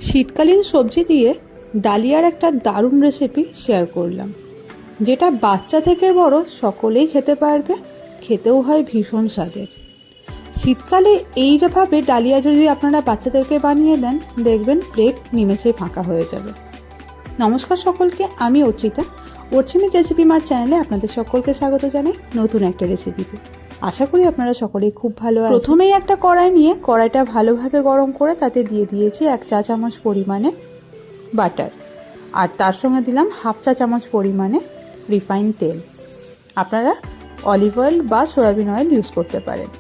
শীতকালীন সবজি দিয়ে ডালিয়ার একটা দারুণ রেসিপি শেয়ার করলাম, যেটা বাচ্চা থেকে বড় সকলেই খেতে পারবে, খেতেও হয় ভীষণ স্বাদের। শীতকালে এইভাবে ডালিয়া যদি আপনারা বাচ্চাদেরকে বানিয়ে দেন, দেখবেন প্লেট নিমেষেই ফাঁকা হয়ে যাবে। নমস্কার সকলকে, আমি অর্চিতা। অর্চিমিজ রেসিপি মার চ্যানেলে আপনাদের সকলকে স্বাগত জানাই নতুন একটা রেসিপিতে। আশা করি আপনারা সকলেই খুব ভালো আছেন। প্রথমেই একটা কড়াই নিয়ে কড়াইটা ভালোভাবে গরম করে তাতে দিয়ে দিয়েছি 1 চা চামচ পরিমাণে বাটার, আর তার সঙ্গে দিলাম 1/2 চা চামচ পরিমাণে রিফাইন তেল। আপনারা অলিভ অয়েল বা সয়াবিন অয়েল ইউজ করতে পারেন।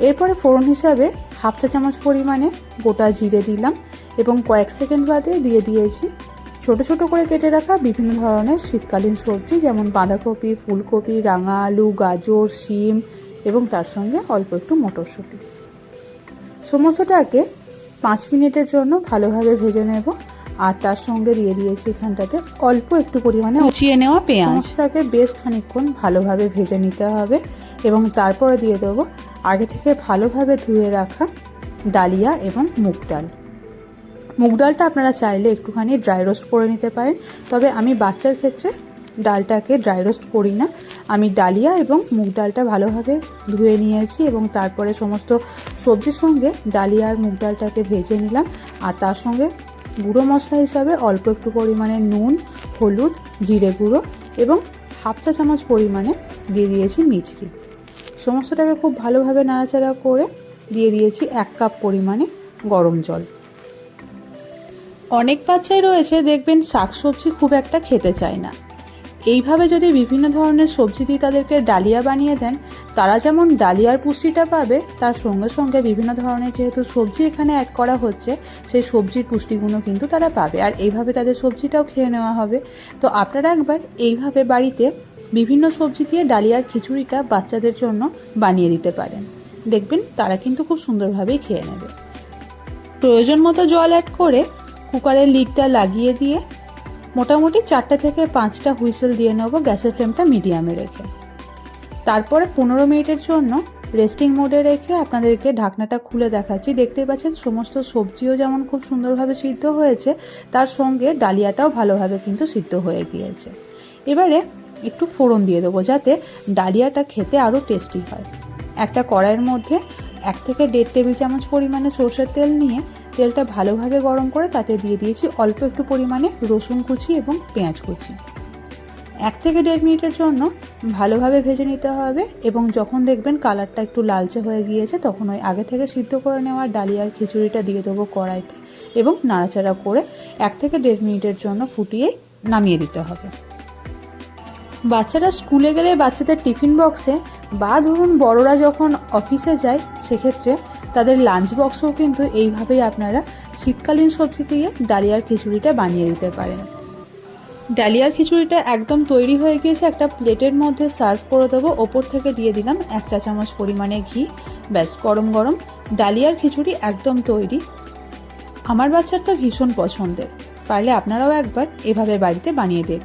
এরপরে ফোড়ন হিসাবে 1/2 চা চামচ পরিমাণে গোটা জিরে দিলাম এবং কয়েক সেকেন্ড বাদে দিয়ে দিয়েছি ছোট ছোট করে কেটে রাখা বিভিন্ন ধরনের শীতকালীন সবজি, যেমন বাঁধাকপি, ফুলকপি, রাঙা আলু, গাজর, শিম এবং তার সঙ্গে অল্প একটু মটরশুঁটি। সমস্তটাকে 5 মিনিটের জন্য ভালোভাবে ভেজে নেব, আর তার সঙ্গে দিয়ে দিয়েছি এখানটাতে অল্প একটু পরিমাণে কুচিয়ে নেওয়া পেঁয়াজ। সমস্তটাকে বেশ খানিকক্ষণ ভালোভাবে ভেজে নিতে হবে এবং তারপরে দিয়ে দেবো আগে থেকে ভালোভাবে ধুয়ে রাখা ডালিয়া এবং মুগ ডাল। মুগ ডালটা আপনারা চাইলে একটুখানি ড্রাই রোস্ট করে নিতে পারেন, তবে আমি বাচ্চার ক্ষেত্রে ডালটাকে ড্রাই রোস্ট করি না। আমি ডালিয়া এবং মুগ ডালটা ভালোভাবে ধুয়ে নিয়েছি এবং তারপরে সমস্ত সবজির সঙ্গে ডালিয়া আর মুগ ডালটাকে ভেজে নিলাম, আর তার সঙ্গে গুঁড়ো মশলা হিসাবে অল্প একটু পরিমাণে নুন, হলুদ, জিরে গুঁড়ো এবং 1/2 চা চামচ পরিমাণে দিয়ে দিয়েছি মিছরি। সমস্তটাকে খুব ভালোভাবে নাড়াচাড়া করে দিয়ে দিয়েছি 1 কাপ পরিমাণে গরম জল। অনেক বাচ্চাই রয়েছে দেখবেন শাকসবজি খুব একটা খেতে চায় না। এইভাবে যদি বিভিন্ন ধরনের সবজি দিয়ে তাদেরকে ডালিয়া বানিয়ে দেন, তারা যেমন ডালিয়ার পুষ্টিটা পাবে, তার সঙ্গে সঙ্গে বিভিন্ন ধরনের যেহেতু সবজি এখানে অ্যাড করা হচ্ছে, সেই সবজির পুষ্টিগুণও কিন্তু তারা পাবে, আর এইভাবে তাদের সবজিটাও খেয়ে নেওয়া হবে। তো আপনারা একবার এইভাবে বাড়িতে বিভিন্ন সবজি দিয়ে ডালিয়ার খিচুড়িটা বাচ্চাদের জন্য বানিয়ে দিতে পারেন, দেখবেন তারা কিন্তু খুব সুন্দরভাবেই খেয়ে নেবে। প্রয়োজন মতো জল অ্যাড করে কুকারের লিডটা লাগিয়ে দিয়ে মোটামুটি 4 থেকে 5টা হুইসেল দিয়ে নেব, গ্যাসের ফ্লেমটা মিডিয়ামে রেখে। তারপরে 15 মিনিটের জন্য রেস্টিং মোডে রেখে আপনাদেরকে ঢাকনাটা খুলে দেখাচ্ছি। দেখতেই পাচ্ছেন সমস্ত সবজিও যেমন খুব সুন্দরভাবে সিদ্ধ হয়েছে, তার সঙ্গে ডালিয়াটাও ভালোভাবে কিন্তু সিদ্ধ হয়ে গিয়েছে। এবারে একটু ফোড়ন দিয়ে দেবো যাতে ডালিয়াটা খেতে আরও টেস্টি হয়। একটা কড়াইয়ের মধ্যে 1 থেকে 1.5 টেবিল চামচ পরিমাণে সরষের তেল নিয়ে তেলটা ভালোভাবে গরম করে তাতে দিয়ে দিয়েছি অল্প একটু পরিমাণে রসুন কুচি এবং পেঁয়াজ কুচি। 1 থেকে 1.5 মিনিটের জন্য ভালোভাবে ভেজে নিতে হবে এবং যখন দেখবেন কালারটা একটু লালচে হয়ে গিয়েছে, তখন ওই আগে থেকে সিদ্ধ করে নেওয়া ডালিয়ার খিচুড়িটা দিয়ে দেবো কড়াইতে এবং নাড়াচাড়া করে 1 থেকে 1.5 মিনিটের জন্য ফুটিয়ে নামিয়ে দিতে হবে। বাচ্চারা স্কুলে গেলে বাচ্চাদের টিফিন বক্সে বা ধরুন বড়রা যখন অফিসে যায়, সেক্ষেত্রে তাদের লাঞ্চ বক্সেও কিন্তু এইভাবেই আপনারা শীতকালীন সবজি দিয়ে ডালিয়ার খিচুড়িটা বানিয়ে দিতে পারেন। ডালিয়ার খিচুড়িটা একদম তৈরি হয়ে গিয়েছে, একটা প্লেটের মধ্যে সার্ভ করে দেবো। ওপর থেকে দিয়ে দিলাম 1 চা চামচ পরিমাণে ঘি। ব্যাস, গরম গরম ডালিয়ার খিচুড়ি একদম তৈরি। আমার বাচ্চার তো ভীষণ পছন্দের, পারলে আপনারাও একবার এভাবে বাড়িতে বানিয়ে দেখুন।